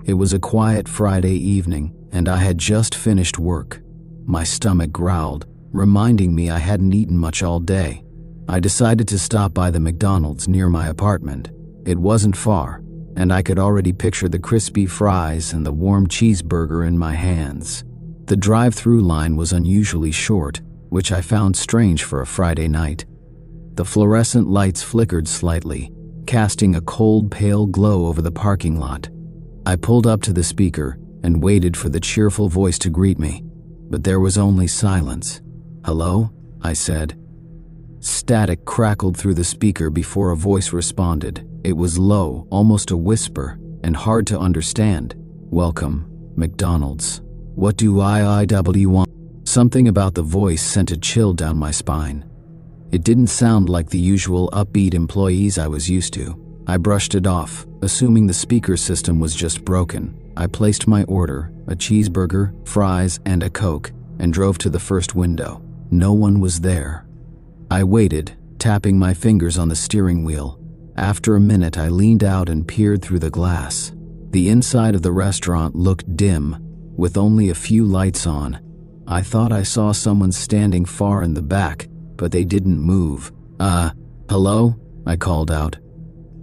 It was a quiet Friday evening, and I had just finished work. My stomach growled, reminding me I hadn't eaten much all day. I decided to stop by the McDonald's near my apartment. It wasn't far, and I could already picture the crispy fries and the warm cheeseburger in my hands. The drive-through line was unusually short, which I found strange for a Friday night. The fluorescent lights flickered slightly, casting a cold, pale glow over the parking lot. I pulled up to the speaker and waited for the cheerful voice to greet me, but there was only silence. "Hello?" I said. Static crackled through the speaker before a voice responded. It was low, almost a whisper, and hard to understand. "Welcome, McDonald's. What do I want?" Something about the voice sent a chill down my spine. It didn't sound like the usual upbeat employees I was used to. I brushed it off, assuming the speaker system was just broken. I placed my order, a cheeseburger, fries, and a Coke, and drove to the first window. No one was there. I waited, tapping my fingers on the steering wheel. After a minute, I leaned out and peered through the glass. The inside of the restaurant looked dim, with only a few lights on. I thought I saw someone standing far in the back, but they didn't move. Hello?" I called out.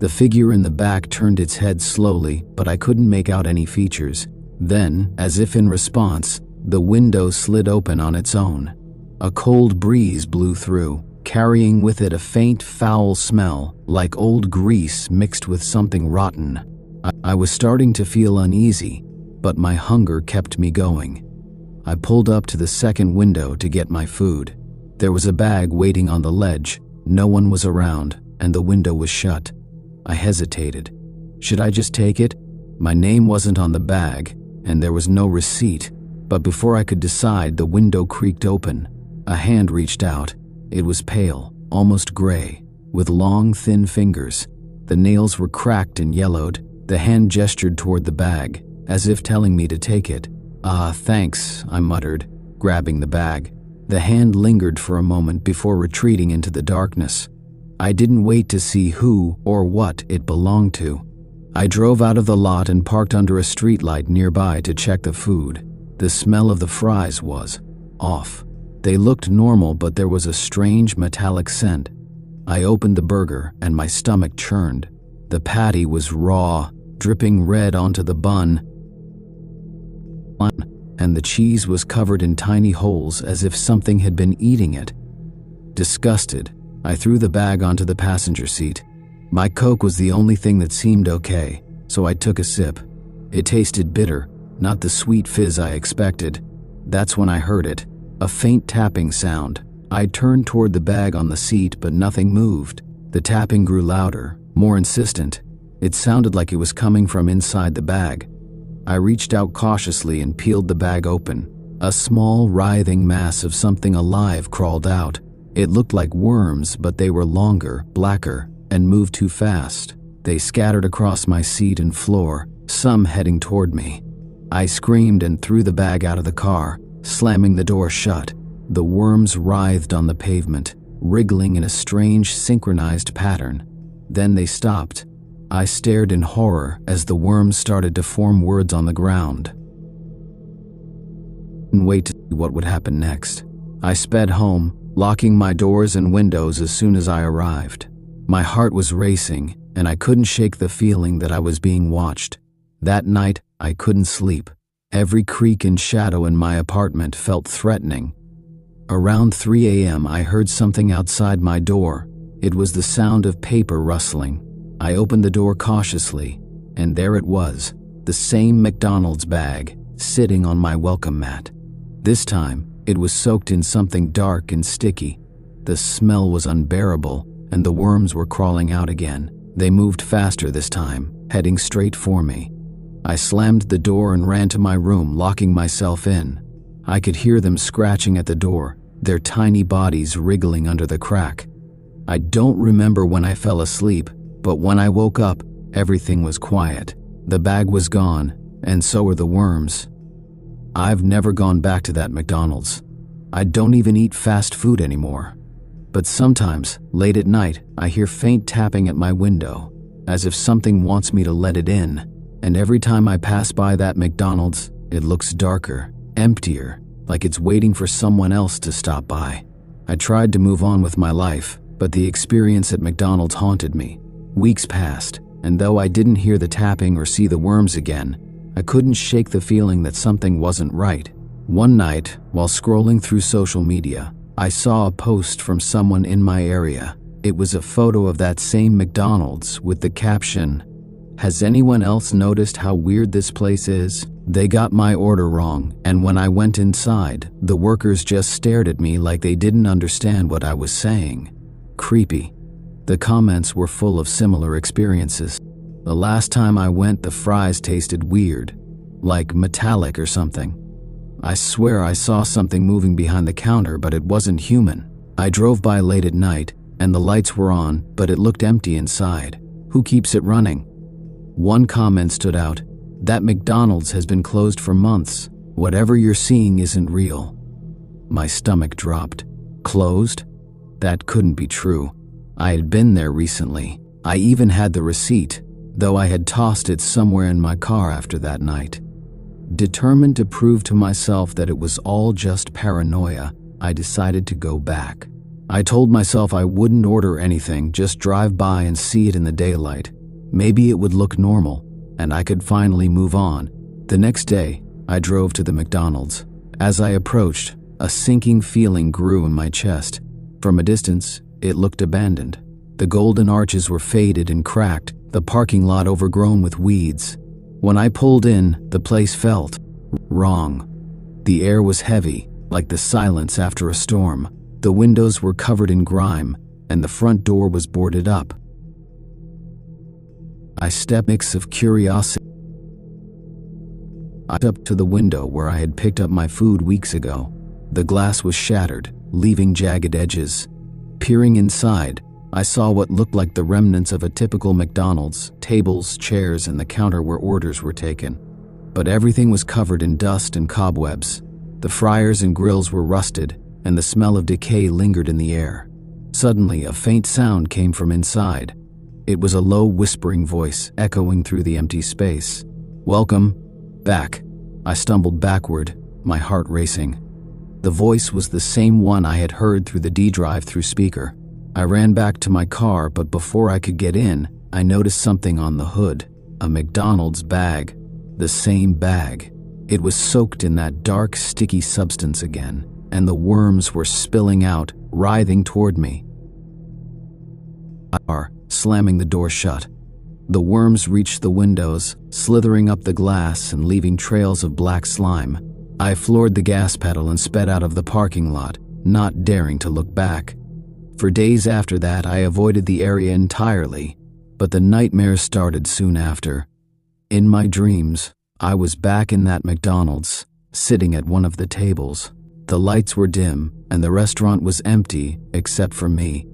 The figure in the back turned its head slowly, but I couldn't make out any features. Then, as if in response, the window slid open on its own. A cold breeze blew through, carrying with it a faint, foul smell, like old grease mixed with something rotten. I was starting to feel uneasy, but my hunger kept me going. I pulled up to the second window to get my food. There was a bag waiting on the ledge. No one was around, and the window was shut. I hesitated. Should I just take it? My name wasn't on the bag, and there was no receipt. But before I could decide, the window creaked open. A hand reached out. It was pale, almost gray, with long, thin fingers. The nails were cracked and yellowed. The hand gestured toward the bag, as if telling me to take it. Thanks," I muttered, grabbing the bag. The hand lingered for a moment before retreating into the darkness. I didn't wait to see who or what it belonged to. I drove out of the lot and parked under a streetlight nearby to check the food. The smell of the fries was off. They looked normal, but there was a strange metallic scent. I opened the burger and my stomach churned. The patty was raw, dripping red onto the bun, and the cheese was covered in tiny holes as if something had been eating it. Disgusted, I threw the bag onto the passenger seat. My Coke was the only thing that seemed okay, so I took a sip. It tasted bitter, not the sweet fizz I expected. That's when I heard it, a faint tapping sound. I turned toward the bag on the seat, but nothing moved. The tapping grew louder, more insistent. It sounded like it was coming from inside the bag. I reached out cautiously and peeled the bag open. A small, writhing mass of something alive crawled out. It looked like worms, but they were longer, blacker, and moved too fast. They scattered across my seat and floor, some heading toward me. I screamed and threw the bag out of the car, slamming the door shut. The worms writhed on the pavement, wriggling in a strange, synchronized pattern. Then they stopped. I stared in horror as the worms started to form words on the ground. And wait to see what would happen next. I sped home, locking my doors and windows as soon as I arrived. My heart was racing, and I couldn't shake the feeling that I was being watched. That night, I couldn't sleep. Every creak and shadow in my apartment felt threatening. Around 3 a.m., I heard something outside my door. It was the sound of paper rustling. I opened the door cautiously, and there it was, the same McDonald's bag, sitting on my welcome mat. This time, it was soaked in something dark and sticky. The smell was unbearable, and the worms were crawling out again. They moved faster this time, heading straight for me. I slammed the door and ran to my room, locking myself in. I could hear them scratching at the door, their tiny bodies wriggling under the crack. I don't remember when I fell asleep, but when I woke up, everything was quiet. The bag was gone, and so were the worms. I've never gone back to that McDonald's. I don't even eat fast food anymore. But sometimes, late at night, I hear faint tapping at my window, as if something wants me to let it in. And every time I pass by that McDonald's, it looks darker, emptier, like it's waiting for someone else to stop by. I tried to move on with my life, but the experience at McDonald's haunted me. Weeks passed, and though I didn't hear the tapping or see the worms again, I couldn't shake the feeling that something wasn't right. One night, while scrolling through social media, I saw a post from someone in my area. It was a photo of that same McDonald's with the caption, "Has anyone else noticed how weird this place is? They got my order wrong, and when I went inside, the workers just stared at me like they didn't understand what I was saying." Creepy. The comments were full of similar experiences. The last time I went, the fries tasted weird, like metallic or something. I swear I saw something moving behind the counter, but it wasn't human. I drove by late at night, and the lights were on, but it looked empty inside. Who keeps it running? One comment stood out. "That McDonald's has been closed for months. Whatever you're seeing isn't real." My stomach dropped. Closed? That couldn't be true. I had been there recently. I even had the receipt, though I had tossed it somewhere in my car after that night. Determined to prove to myself that it was all just paranoia, I decided to go back. I told myself I wouldn't order anything, just drive by and see it in the daylight. Maybe it would look normal, and I could finally move on. The next day, I drove to the McDonald's. As I approached, a sinking feeling grew in my chest. From a distance, it looked abandoned. The golden arches were faded and cracked, the parking lot overgrown with weeds. When I pulled in, the place felt wrong. The air was heavy, like the silence after a storm. The windows were covered in grime, and the front door was boarded up. I stepped, mix of curiosity. I stepped to the window where I had picked up my food weeks ago. The glass was shattered, leaving jagged edges. Peering inside, I saw what looked like the remnants of a typical McDonald's: tables, chairs, and the counter where orders were taken. But everything was covered in dust and cobwebs. The fryers and grills were rusted, and the smell of decay lingered in the air. Suddenly, a faint sound came from inside. It was a low, whispering voice echoing through the empty space. "Welcome back." I stumbled backward, my heart racing. The voice was the same one I had heard through the drive-through speaker. I ran back to my car, but before I could get in, I noticed something on the hood. A McDonald's bag. The same bag. It was soaked in that dark, sticky substance again, and the worms were spilling out, writhing toward me. Slamming the door shut. The worms reached the windows, slithering up the glass and leaving trails of black slime. I floored the gas pedal and sped out of the parking lot, not daring to look back. For days after that, I avoided the area entirely, but the nightmares started soon after. In my dreams, I was back in that McDonald's, sitting at one of the tables. The lights were dim, and the restaurant was empty except for me.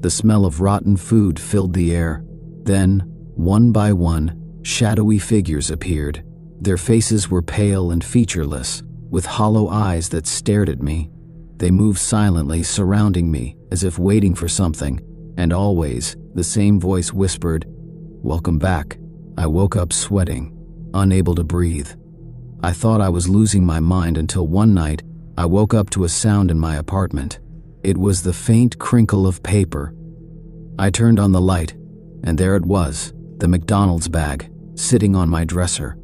The smell of rotten food filled the air. Then, one by one, shadowy figures appeared. Their faces were pale and featureless, with hollow eyes that stared at me. They moved silently, surrounding me, as if waiting for something, and always, the same voice whispered, "Welcome back." I woke up sweating, unable to breathe. I thought I was losing my mind until one night, I woke up to a sound in my apartment. It was the faint crinkle of paper. I turned on the light, and there it was, the McDonald's bag, sitting on my dresser.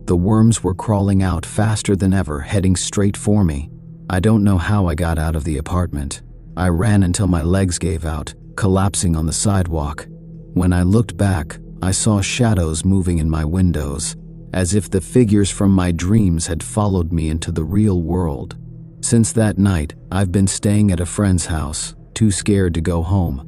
The worms were crawling out faster than ever, heading straight for me. I don't know how I got out of the apartment. I ran until my legs gave out, collapsing on the sidewalk. When I looked back, I saw shadows moving in my windows, as if the figures from my dreams had followed me into the real world. Since that night, I've been staying at a friend's house, too scared to go home.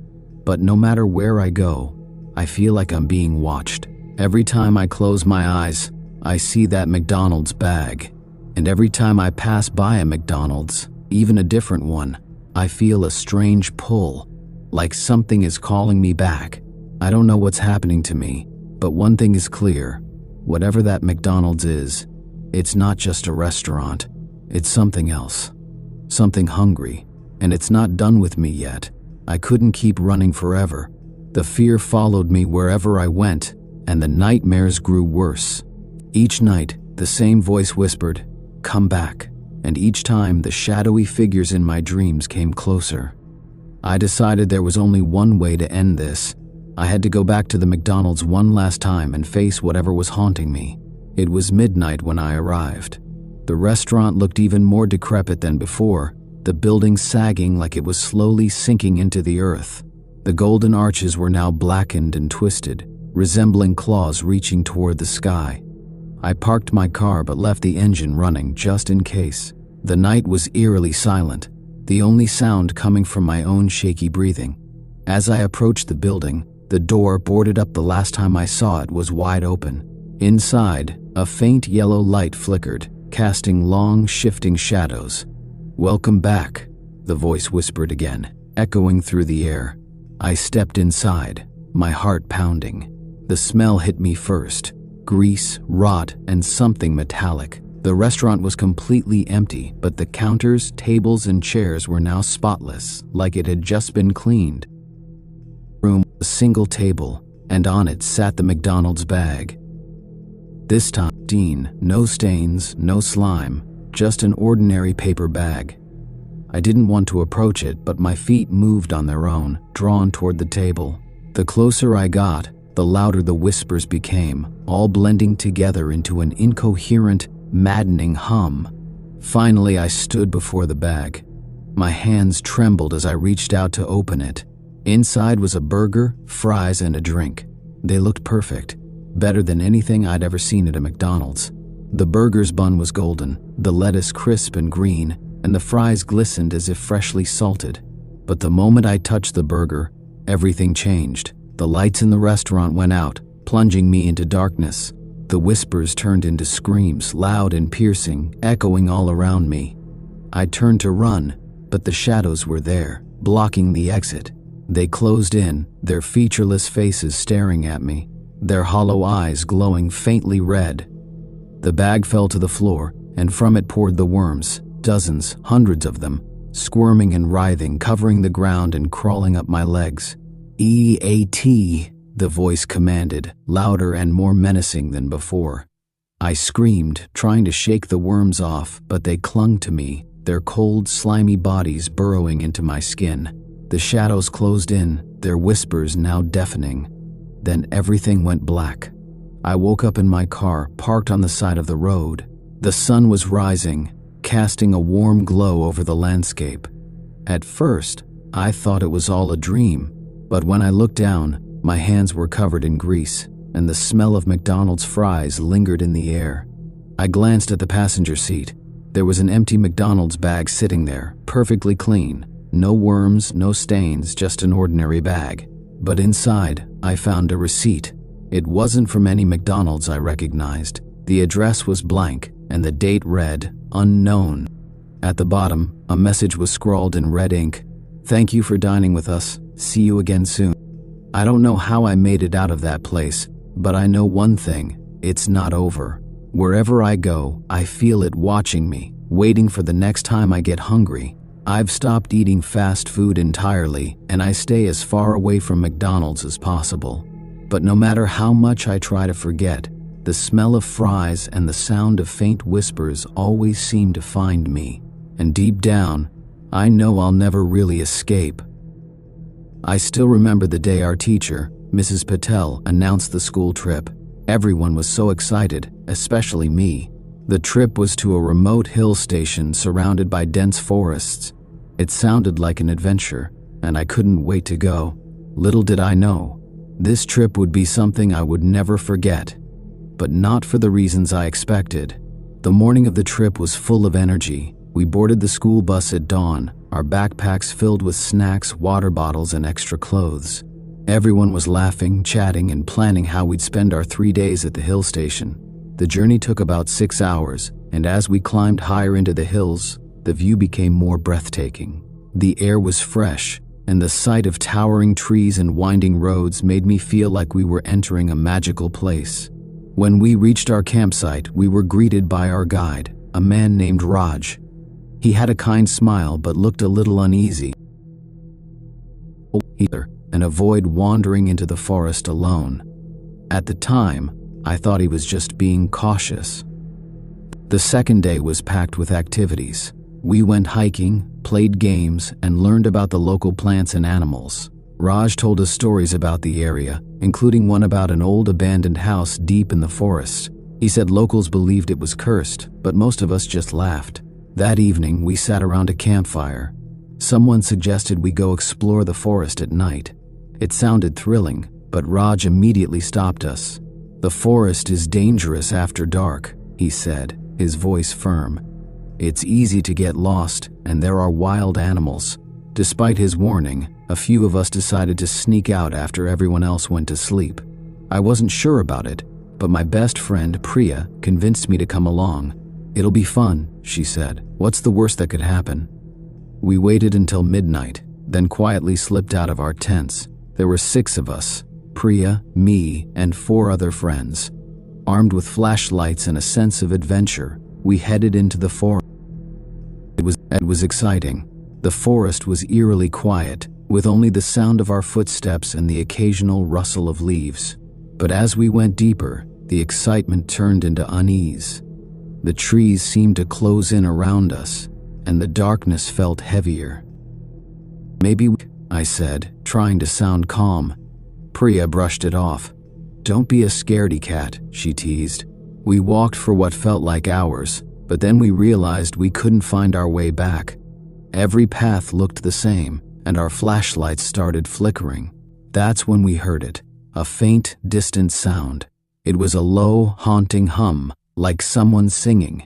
But no matter where I go, I feel like I'm being watched. Every time I close my eyes, I see that McDonald's bag. And every time I pass by a McDonald's, even a different one, I feel a strange pull, like something is calling me back. I don't know what's happening to me, but one thing is clear. Whatever that McDonald's is, it's not just a restaurant. It's something else. Something hungry. And it's not done with me yet. I couldn't keep running forever. The fear followed me wherever I went, and the nightmares grew worse. Each night, the same voice whispered, "Come back," and each time the shadowy figures in my dreams came closer. I decided there was only one way to end this. I had to go back to the McDonald's one last time and face whatever was haunting me. It was midnight when I arrived. The restaurant looked even more decrepit than before, the building sagging like it was slowly sinking into the earth. The golden arches were now blackened and twisted, resembling claws reaching toward the sky. I parked my car but left the engine running just in case. The night was eerily silent, the only sound coming from my own shaky breathing. As I approached the building, the door boarded up the last time I saw it was wide open. Inside, a faint yellow light flickered, casting long, shifting shadows. "Welcome back," the voice whispered again, echoing through the air. I stepped inside, my heart pounding. The smell hit me first: grease, rot, and something metallic. The restaurant was completely empty, but the counters, tables, and chairs were now spotless, like it had just been cleaned. Room, a single table, and on it sat the McDonald's bag. This time, no stains, no slime, just an ordinary paper bag. I didn't want to approach it, but my feet moved on their own, drawn toward the table. The closer I got, the louder the whispers became, all blending together into an incoherent, maddening hum. Finally, I stood before the bag. My hands trembled as I reached out to open it. Inside was a burger, fries, and a drink. They looked perfect, better than anything I'd ever seen at a McDonald's. The burger's bun was golden, the lettuce crisp and green, and the fries glistened as if freshly salted. But the moment I touched the burger, everything changed. The lights in the restaurant went out, plunging me into darkness. The whispers turned into screams, loud and piercing, echoing all around me. I turned to run, but the shadows were there, blocking the exit. They closed in, their featureless faces staring at me, their hollow eyes glowing faintly red. The bag fell to the floor, and from it poured the worms, dozens, hundreds of them, squirming and writhing, covering the ground and crawling up my legs. "EAT," the voice commanded, louder and more menacing than before. I screamed, trying to shake the worms off, but they clung to me, their cold, slimy bodies burrowing into my skin. The shadows closed in, their whispers now deafening. Then everything went black. I woke up in my car, parked on the side of the road. The sun was rising, casting a warm glow over the landscape. At first, I thought it was all a dream, but when I looked down, my hands were covered in grease, and the smell of McDonald's fries lingered in the air. I glanced at the passenger seat. There was an empty McDonald's bag sitting there, perfectly clean. No worms, no stains, just an ordinary bag. But inside, I found a receipt. It wasn't from any McDonald's I recognized. The address was blank, and the date read, "Unknown." At the bottom, a message was scrawled in red ink. "Thank you for dining with us. See you again soon." I don't know how I made it out of that place, but I know one thing: it's not over. Wherever I go, I feel it watching me, waiting for the next time I get hungry. I've stopped eating fast food entirely, and I stay as far away from McDonald's as possible. But no matter how much I try to forget, the smell of fries and the sound of faint whispers always seem to find me. And deep down, I know I'll never really escape. I still remember the day our teacher, Mrs. Patel, announced the school trip. Everyone was so excited, especially me. The trip was to a remote hill station surrounded by dense forests. It sounded like an adventure, and I couldn't wait to go. Little did I know, this trip would be something I would never forget. But not for the reasons I expected. The morning of the trip was full of energy. We boarded the school bus at dawn, our backpacks filled with snacks, water bottles, and extra clothes. Everyone was laughing, chatting, and planning how we'd spend our 3 days at the hill station. The journey took about 6 hours, and as we climbed higher into the hills, the view became more breathtaking. The air was fresh, and the sight of towering trees and winding roads made me feel like we were entering a magical place. When we reached our campsite, we were greeted by our guide, a man named Raj. He had a kind smile but looked a little uneasy. And avoid wandering into the forest alone. At the time, I thought he was just being cautious. The second day was packed with activities. We went hiking, played games, and learned about the local plants and animals. Raj told us stories about the area, including one about an old abandoned house deep in the forest. He said locals believed it was cursed, but most of us just laughed. That evening, we sat around a campfire. Someone suggested we go explore the forest at night. It sounded thrilling, but Raj immediately stopped us. "The forest is dangerous after dark," he said, his voice firm. "It's easy to get lost, and there are wild animals." Despite his warning, a few of us decided to sneak out after everyone else went to sleep. I wasn't sure about it, but my best friend, Priya, convinced me to come along. "It'll be fun," she said. "What's the worst that could happen?" We waited until midnight, then quietly slipped out of our tents. There were 6 of us, Priya, me, and 4 other friends. Armed with flashlights and a sense of adventure, we headed into the forest. It was exciting. The forest was eerily quiet, with only the sound of our footsteps and the occasional rustle of leaves. But as we went deeper, the excitement turned into unease. The trees seemed to close in around us, and the darkness felt heavier. "Maybe," I said, trying to sound calm. Priya brushed it off. "Don't be a scaredy cat," she teased. We walked for what felt like hours, but then we realized we couldn't find our way back. Every path looked the same, and our flashlights started flickering. That's when we heard it, a faint, distant sound. It was a low, haunting hum, like someone singing.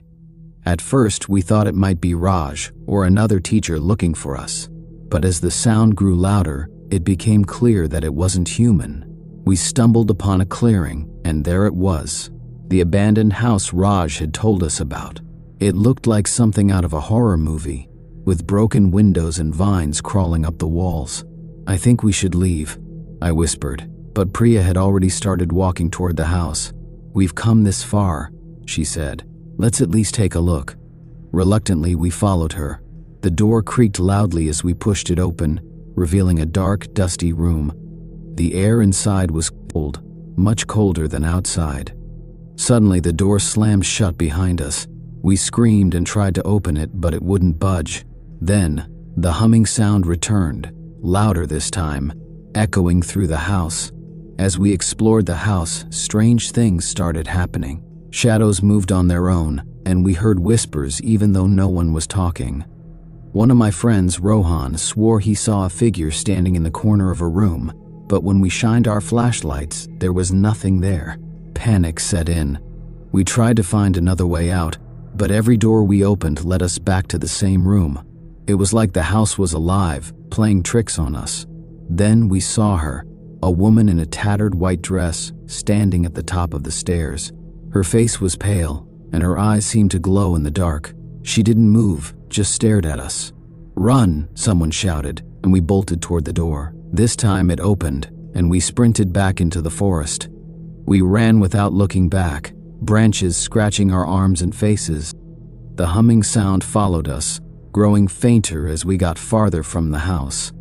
At first, we thought it might be Raj or another teacher looking for us. But as the sound grew louder, it became clear that it wasn't human. We stumbled upon a clearing, and there it was, the abandoned house Raj had told us about. It looked like something out of a horror movie, with broken windows and vines crawling up the walls. "I think we should leave," I whispered, but Priya had already started walking toward the house. "We've come this far," she said. "Let's at least take a look." Reluctantly, we followed her. The door creaked loudly as we pushed it open, revealing a dark, dusty room. The air inside was cold, much colder than outside. Suddenly, the door slammed shut behind us. We screamed and tried to open it, but it wouldn't budge. Then, the humming sound returned, louder this time, echoing through the house. As we explored the house, strange things started happening. Shadows moved on their own, and we heard whispers even though no one was talking. One of my friends, Rohan, swore he saw a figure standing in the corner of a room, but when we shined our flashlights, there was nothing there. Panic set in. We tried to find another way out, but every door we opened led us back to the same room. It was like the house was alive, playing tricks on us. Then we saw her, a woman in a tattered white dress, standing at the top of the stairs. Her face was pale, and her eyes seemed to glow in the dark. She didn't move, just stared at us. "Run!" someone shouted, and we bolted toward the door. This time it opened, and we sprinted back into the forest. We ran without looking back, branches scratching our arms and faces. The humming sound followed us, growing fainter as we got farther from the house.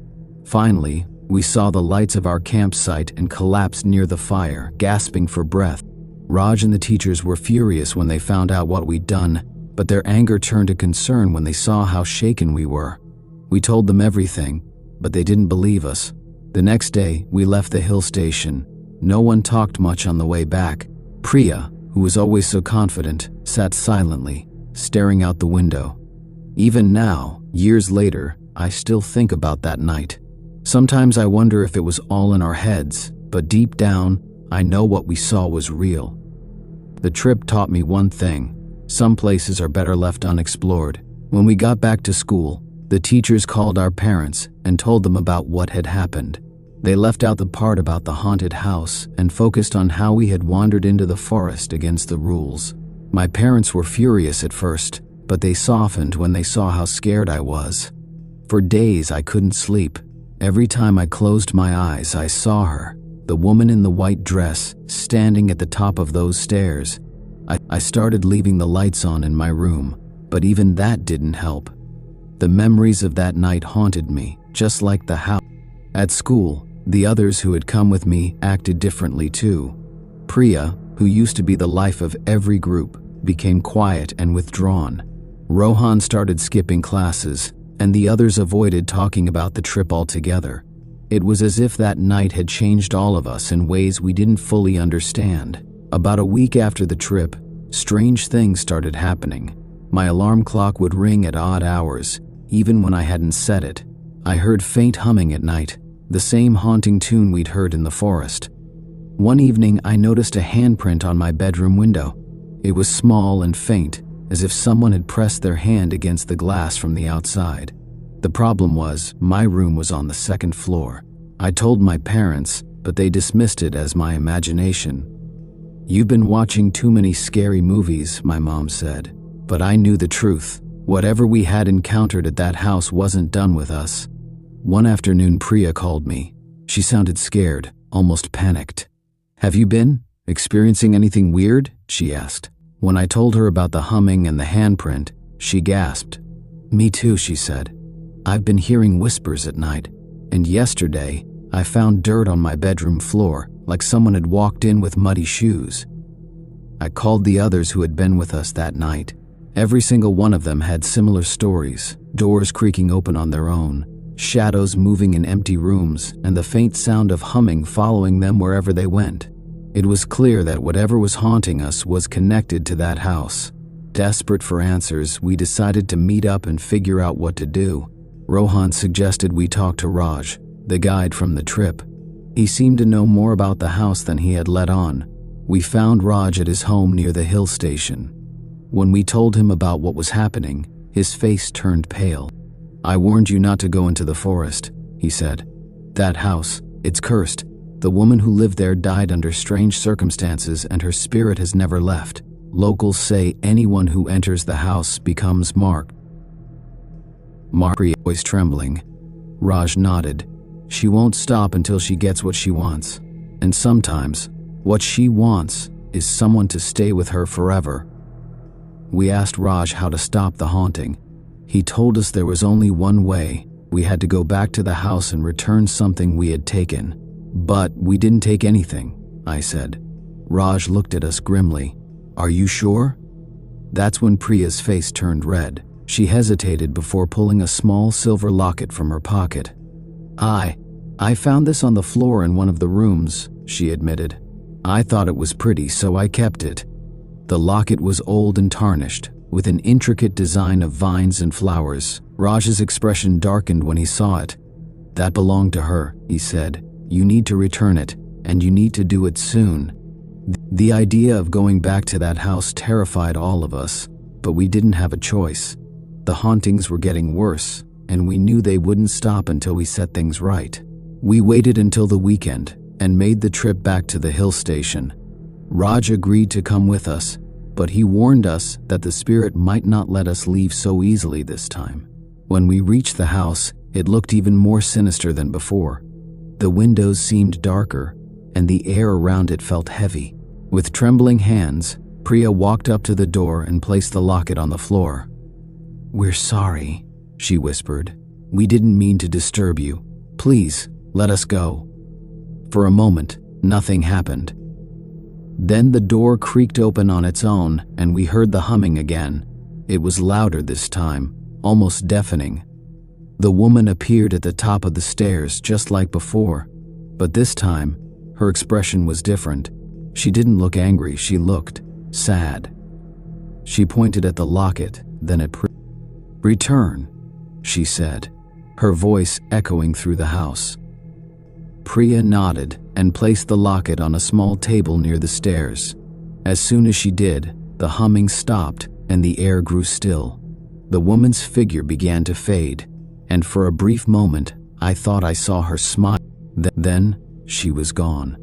Finally, we saw the lights of our campsite and collapsed near the fire, gasping for breath. Raj and the teachers were furious when they found out what we'd done, but their anger turned to concern when they saw how shaken we were. We told them everything, but they didn't believe us. The next day, we left the hill station. No one talked much on the way back. Priya, who was always so confident, sat silently, staring out the window. Even now, years later, I still think about that night. Sometimes I wonder if it was all in our heads, but deep down, I know what we saw was real. The trip taught me one thing: some places are better left unexplored. When we got back to school, the teachers called our parents and told them about what had happened. They left out the part about the haunted house and focused on how we had wandered into the forest against the rules. My parents were furious at first, but they softened when they saw how scared I was. For days I couldn't sleep. Every time I closed my eyes, I saw her, the woman in the white dress, standing at the top of those stairs. I started leaving the lights on in my room, but even that didn't help. The memories of that night haunted me, just like the house. At school, the others who had come with me acted differently too. Priya, who used to be the life of every group, became quiet and withdrawn. Rohan started skipping classes, and the others avoided talking about the trip altogether. It was as if that night had changed all of us in ways we didn't fully understand. About a week after the trip, strange things started happening. My alarm clock would ring at odd hours, even when I hadn't set it. I heard faint humming at night, the same haunting tune we'd heard in the forest. One evening, I noticed a handprint on my bedroom window. It was small and faint, as if someone had pressed their hand against the glass from the outside. The problem was, my room was on the second floor. I told my parents, but they dismissed it as my imagination. "You've been watching too many scary movies," my mom said. But I knew the truth. Whatever we had encountered at that house wasn't done with us. One afternoon, Priya called me. She sounded scared, almost panicked. "Have you been experiencing anything weird?" she asked. When I told her about the humming and the handprint, she gasped. "Me too," she said. "I've been hearing whispers at night, and yesterday I found dirt on my bedroom floor, like someone had walked in with muddy shoes." I called the others who had been with us that night. Every single one of them had similar stories: doors creaking open on their own, shadows moving in empty rooms, and the faint sound of humming following them wherever they went. It was clear that whatever was haunting us was connected to that house. Desperate for answers, we decided to meet up and figure out what to do. Rohan suggested we talk to Raj, the guide from the trip. He seemed to know more about the house than he had let on. We found Raj at his home near the hill station. When we told him about what was happening, his face turned pale. "I warned you not to go into the forest," he said. "That house, it's cursed. The woman who lived there died under strange circumstances, and her spirit has never left. Locals say anyone who enters the house becomes marked." Priya's voice trembling. Raj nodded. "She won't stop until she gets what she wants. And sometimes, what she wants is someone to stay with her forever." We asked Raj how to stop the haunting. He told us there was only one way. We had to go back to the house and return something we had taken. "But we didn't take anything," I said. Raj looked at us grimly. "Are you sure?" That's when Priya's face turned red. She hesitated before pulling a small silver locket from her pocket. I found this on the floor in one of the rooms," she admitted. "I thought it was pretty, so I kept it." The locket was old and tarnished, with an intricate design of vines and flowers. Raj's expression darkened when he saw it. "That belonged to her," he said. "You need to return it, and you need to do it soon." The idea of going back to that house terrified all of us, but we didn't have a choice. The hauntings were getting worse, and we knew they wouldn't stop until we set things right. We waited until the weekend and made the trip back to the hill station. Raj agreed to come with us, but he warned us that the spirit might not let us leave so easily this time. When we reached the house, it looked even more sinister than before. The windows seemed darker, and the air around it felt heavy. With trembling hands, Priya walked up to the door and placed the locket on the floor. "We're sorry," she whispered. "We didn't mean to disturb you. Please, let us go." For a moment, nothing happened. Then the door creaked open on its own, and we heard the humming again. It was louder this time, almost deafening. The woman appeared at the top of the stairs just like before, but this time, her expression was different. She didn't look angry, she looked sad. She pointed at the locket, then at Priya. "Return," she said, her voice echoing through the house. Priya nodded and placed the locket on a small table near the stairs. As soon as she did, the humming stopped and the air grew still. The woman's figure began to fade, and for a brief moment, I thought I saw her smile. Then, she was gone.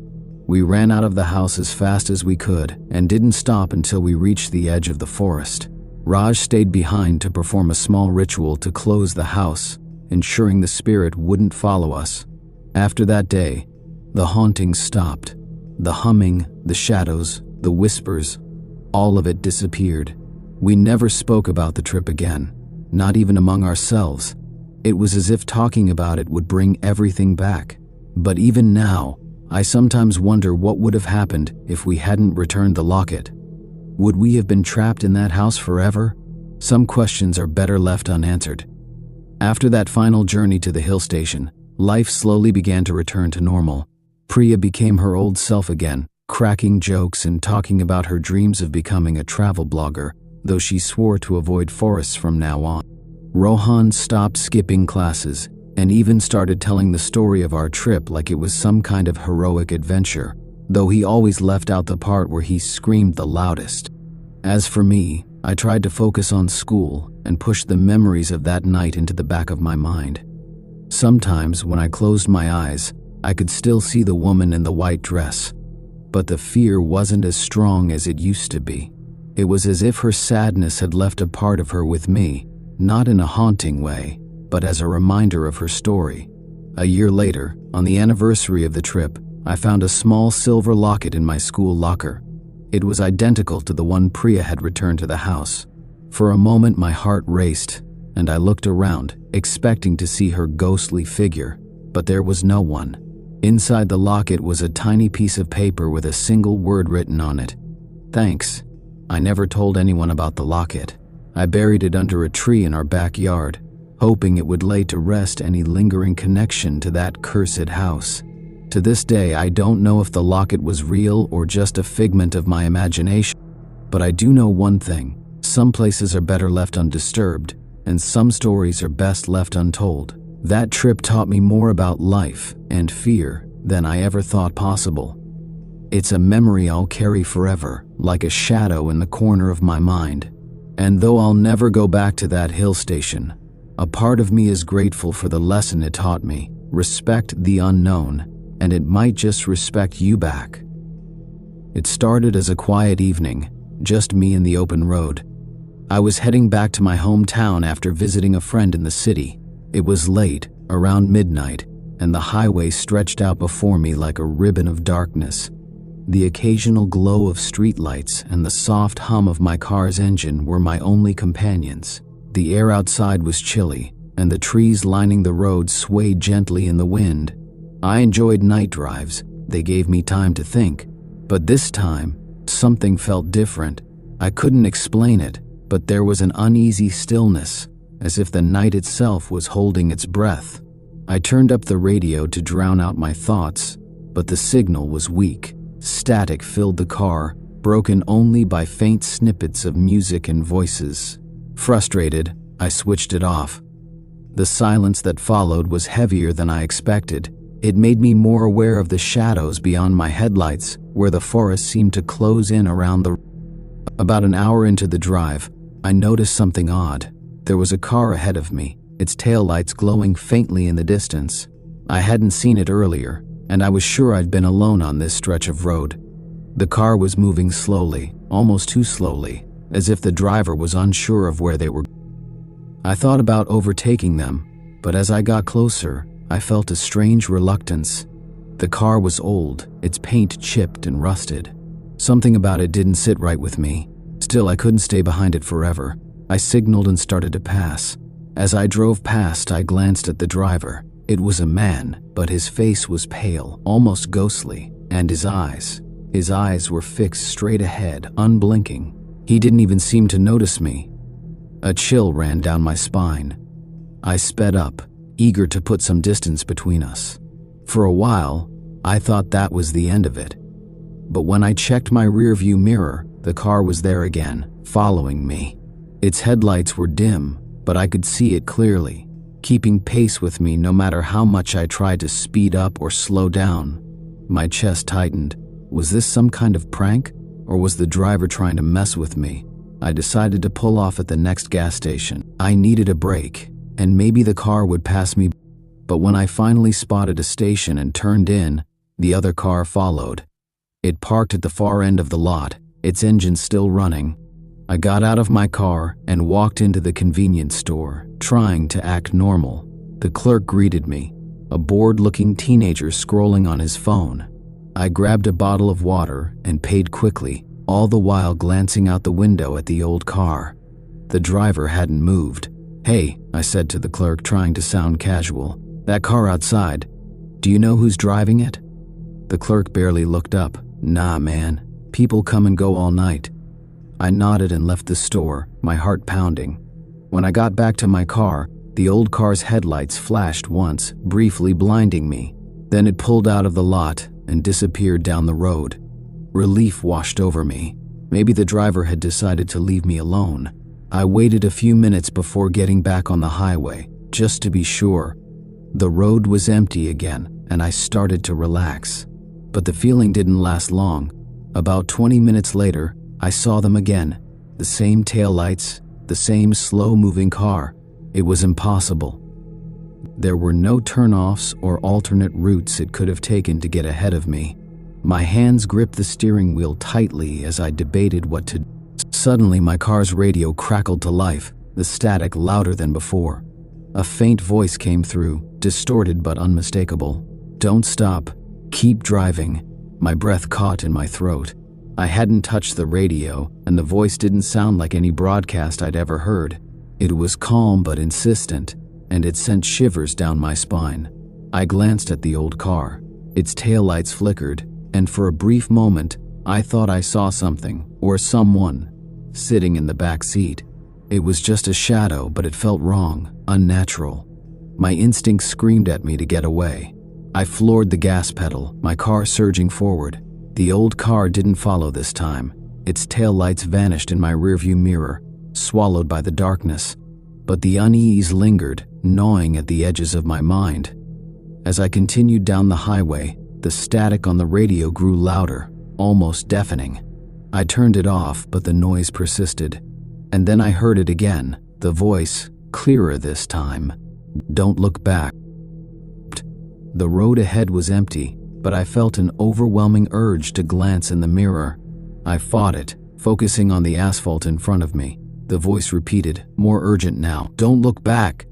We ran out of the house as fast as we could and didn't stop until we reached the edge of the forest. Raj stayed behind to perform a small ritual to close the house, ensuring the spirit wouldn't follow us. After that day, the hauntings stopped. The humming, the shadows, the whispers, all of it disappeared. We never spoke about the trip again, not even among ourselves. It was as if talking about it would bring everything back. But even now, I sometimes wonder what would have happened if we hadn't returned the locket. Would we have been trapped in that house forever? Some questions are better left unanswered. After that final journey to the hill station, life slowly began to return to normal. Priya became her old self again, cracking jokes and talking about her dreams of becoming a travel blogger, though she swore to avoid forests from now on. Rohan stopped skipping classes and even started telling the story of our trip like it was some kind of heroic adventure, though he always left out the part where he screamed the loudest. As for me, I tried to focus on school and push the memories of that night into the back of my mind. Sometimes when I closed my eyes, I could still see the woman in the white dress, but the fear wasn't as strong as it used to be. It was as if her sadness had left a part of her with me, not in a haunting way, but as a reminder of her story. A year later, on the anniversary of the trip, I found a small silver locket in my school locker. It was identical to the one Priya had returned to the house. For a moment my heart raced, and I looked around, expecting to see her ghostly figure, but there was no one. Inside the locket was a tiny piece of paper with a single word written on it. "Thanks." I never told anyone about the locket. I buried it under a tree in our backyard, hoping it would lay to rest any lingering connection to that cursed house. To this day, I don't know if the locket was real or just a figment of my imagination, but I do know one thing: some places are better left undisturbed, and some stories are best left untold. That trip taught me more about life and fear than I ever thought possible. It's a memory I'll carry forever, like a shadow in the corner of my mind. And though I'll never go back to that hill station, a part of me is grateful for the lesson it taught me. Respect the unknown, and it might just respect you back. It started as a quiet evening, just me and the open road. I was heading back to my hometown after visiting a friend in the city. It was late, around midnight, and the highway stretched out before me like a ribbon of darkness. The occasional glow of streetlights and the soft hum of my car's engine were my only companions. The air outside was chilly, and the trees lining the road swayed gently in the wind. I enjoyed night drives. They gave me time to think. But this time, something felt different. I couldn't explain it, but there was an uneasy stillness, as if the night itself was holding its breath. I turned up the radio to drown out my thoughts, but the signal was weak. Static filled the car, broken only by faint snippets of music and voices. Frustrated, I switched it off. The silence that followed was heavier than I expected. It made me more aware of the shadows beyond my headlights, where the forest seemed to close in around the... About an hour into the drive, I noticed something odd. There was a car ahead of me, its taillights glowing faintly in the distance. I hadn't seen it earlier, and I was sure I'd been alone on this stretch of road. The car was moving slowly, almost too slowly, as if the driver was unsure of where they were. I thought about overtaking them, but as I got closer, I felt a strange reluctance. The car was old, its paint chipped and rusted. Something about it didn't sit right with me. Still, I couldn't stay behind it forever. I signaled and started to pass. As I drove past, I glanced at the driver. It was a man, but his face was pale, almost ghostly, and his eyes were fixed straight ahead, unblinking. He didn't even seem to notice me. A chill ran down my spine. I sped up, eager to put some distance between us. For a while, I thought that was the end of it. But when I checked my rearview mirror, the car was there again, following me. Its headlights were dim, but I could see it clearly, keeping pace with me no matter how much I tried to speed up or slow down. My chest tightened. Was this some kind of prank, or was the driver trying to mess with me? I decided to pull off at the next gas station. I needed a break, and maybe the car would pass me. But when I finally spotted a station and turned in, the other car followed. It parked at the far end of the lot, its engine still running. I got out of my car and walked into the convenience store, trying to act normal. The clerk greeted me, a bored-looking teenager scrolling on his phone. I grabbed a bottle of water and paid quickly, all the while glancing out the window at the old car. The driver hadn't moved. "Hey," I said to the clerk, trying to sound casual. "That car outside, do you know who's driving it?" The clerk barely looked up. "Nah, man. People come and go all night." I nodded and left the store, my heart pounding. When I got back to my car, the old car's headlights flashed once, briefly blinding me. Then it pulled out of the lot and disappeared down the road. Relief washed over me. Maybe the driver had decided to leave me alone. I waited a few minutes before getting back on the highway, just to be sure. The road was empty again, and I started to relax. But the feeling didn't last long. About 20 minutes later, I saw them again. The same taillights, the same slow-moving car. It was impossible. There were no turnoffs or alternate routes it could have taken to get ahead of me. My hands gripped the steering wheel tightly as I debated what to do. Suddenly, my car's radio crackled to life, the static louder than before. A faint voice came through, distorted but unmistakable. "Don't stop. Keep driving." My breath caught in my throat. I hadn't touched the radio, and the voice didn't sound like any broadcast I'd ever heard. It was calm but insistent, and it sent shivers down my spine. I glanced at the old car. Its taillights flickered, and for a brief moment, I thought I saw something, or someone, sitting in the back seat. It was just a shadow, but it felt wrong, unnatural. My instincts screamed at me to get away. I floored the gas pedal, my car surging forward. The old car didn't follow this time. Its taillights vanished in my rearview mirror, swallowed by the darkness. But the unease lingered, gnawing at the edges of my mind. As I continued down the highway, the static on the radio grew louder, almost deafening. I turned it off, but the noise persisted. And then I heard it again, the voice, clearer this time. "Don't look back." The road ahead was empty, but I felt an overwhelming urge to glance in the mirror. I fought it, focusing on the asphalt in front of me. The voice repeated, more urgent now, "Don't look back."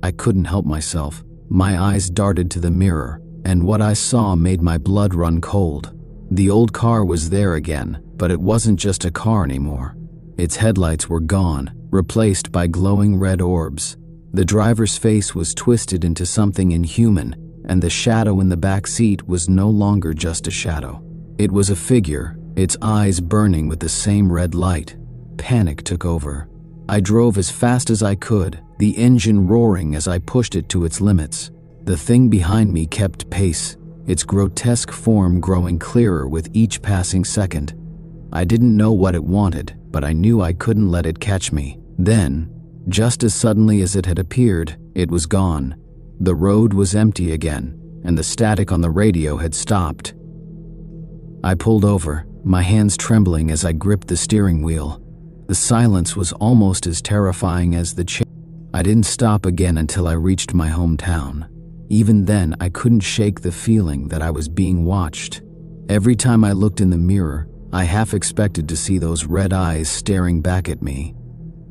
I couldn't help myself. My eyes darted to the mirror, and what I saw made my blood run cold. The old car was there again, but it wasn't just a car anymore. Its headlights were gone, replaced by glowing red orbs. The driver's face was twisted into something inhuman, and the shadow in the back seat was no longer just a shadow. It was a figure, its eyes burning with the same red light. Panic took over. I drove as fast as I could, the engine roaring as I pushed it to its limits. The thing behind me kept pace, its grotesque form growing clearer with each passing second. I didn't know what it wanted, but I knew I couldn't let it catch me. Then, just as suddenly as it had appeared, it was gone. The road was empty again, and the static on the radio had stopped. I pulled over, my hands trembling as I gripped the steering wheel. The silence was almost as terrifying as the change. I didn't stop again until I reached my hometown. Even then, I couldn't shake the feeling that I was being watched. Every time I looked in the mirror, I half expected to see those red eyes staring back at me.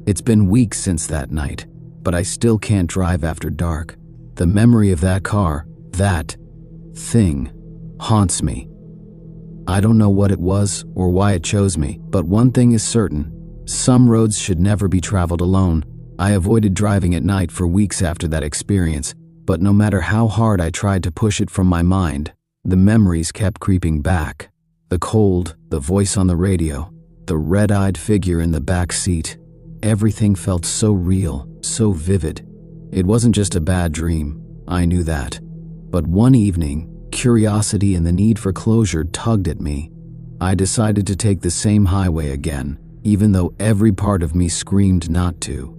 It's been weeks since that night, but I still can't drive after dark. The memory of that car, that thing, haunts me. I don't know what it was or why it chose me, but one thing is certain. Some roads should never be traveled alone. I avoided driving at night for weeks after that experience, but no matter how hard I tried to push it from my mind, the memories kept creeping back. The cold, the voice on the radio, the red-eyed figure in the back seat. Everything felt so real, so vivid. It wasn't just a bad dream, I knew that. But one evening, curiosity and the need for closure tugged at me. I decided to take the same highway again, even though every part of me screamed not to.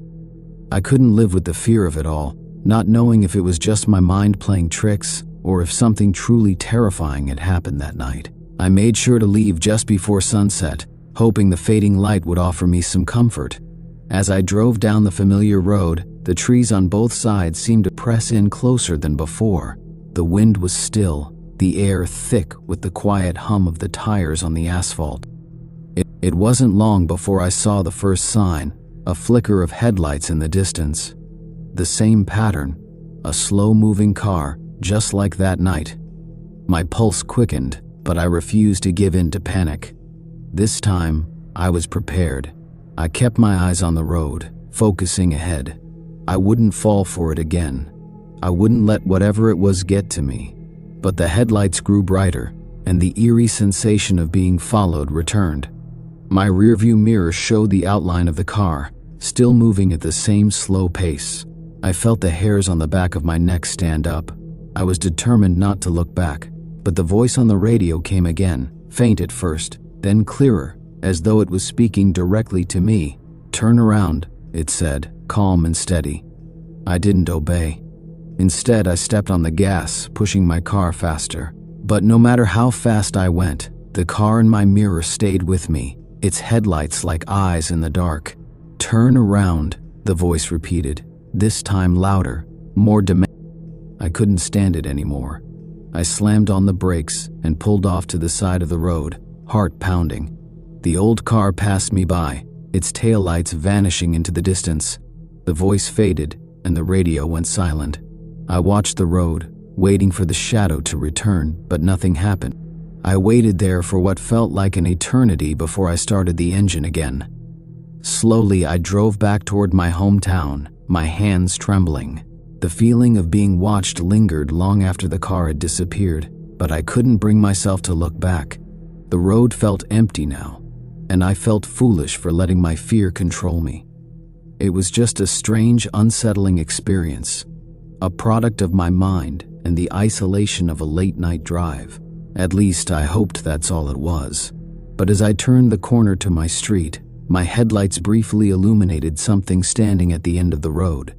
I couldn't live with the fear of it all, not knowing if it was just my mind playing tricks or if something truly terrifying had happened that night. I made sure to leave just before sunset, hoping the fading light would offer me some comfort. As I drove down the familiar road, the trees on both sides seemed to press in closer than before. The wind was still, the air thick with the quiet hum of the tires on the asphalt. It wasn't long before I saw the first sign, a flicker of headlights in the distance. The same pattern, a slow-moving car, just like that night. My pulse quickened, but I refused to give in to panic. This time, I was prepared. I kept my eyes on the road, focusing ahead. I wouldn't fall for it again. I wouldn't let whatever it was get to me. But the headlights grew brighter, and the eerie sensation of being followed returned. My rearview mirror showed the outline of the car, still moving at the same slow pace. I felt the hairs on the back of my neck stand up. I was determined not to look back, but the voice on the radio came again, faint at first, then clearer, as though it was speaking directly to me. "Turn around," it said, calm and steady. I didn't obey. Instead, I stepped on the gas, pushing my car faster. But no matter how fast I went, the car in my mirror stayed with me, its headlights like eyes in the dark. "Turn around," the voice repeated, this time louder, more demanding. I couldn't stand it anymore. I slammed on the brakes and pulled off to the side of the road, heart pounding. The old car passed me by, its taillights vanishing into the distance. The voice faded, and the radio went silent. I watched the road, waiting for the shadow to return, but nothing happened. I waited there for what felt like an eternity before I started the engine again. Slowly, I drove back toward my hometown, my hands trembling. The feeling of being watched lingered long after the car had disappeared, but I couldn't bring myself to look back. The road felt empty now, and I felt foolish for letting my fear control me. It was just a strange, unsettling experience, a product of my mind and the isolation of a late-night drive. At least I hoped that's all it was. But as I turned the corner to my street, my headlights briefly illuminated something standing at the end of the road.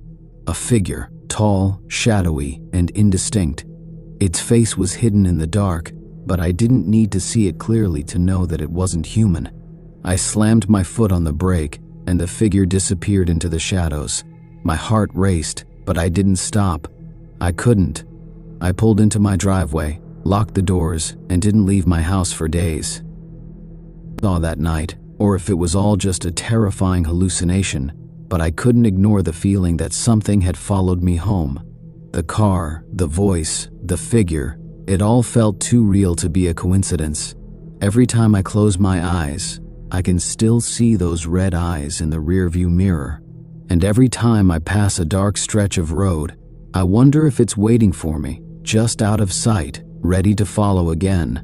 A figure, tall, shadowy, and indistinct. Its face was hidden in the dark, but I didn't need to see it clearly to know that it wasn't human. I slammed my foot on the brake, and the figure disappeared into the shadows. My heart raced, but I didn't stop. I couldn't. I pulled into my driveway, locked the doors, and didn't leave my house for days. I saw that night, or if it was all just a terrifying hallucination, but I couldn't ignore the feeling that something had followed me home. The car, the voice, the figure, it all felt too real to be a coincidence. Every time I close my eyes, I can still see those red eyes in the rearview mirror. And every time I pass a dark stretch of road, I wonder if it's waiting for me, just out of sight, ready to follow again.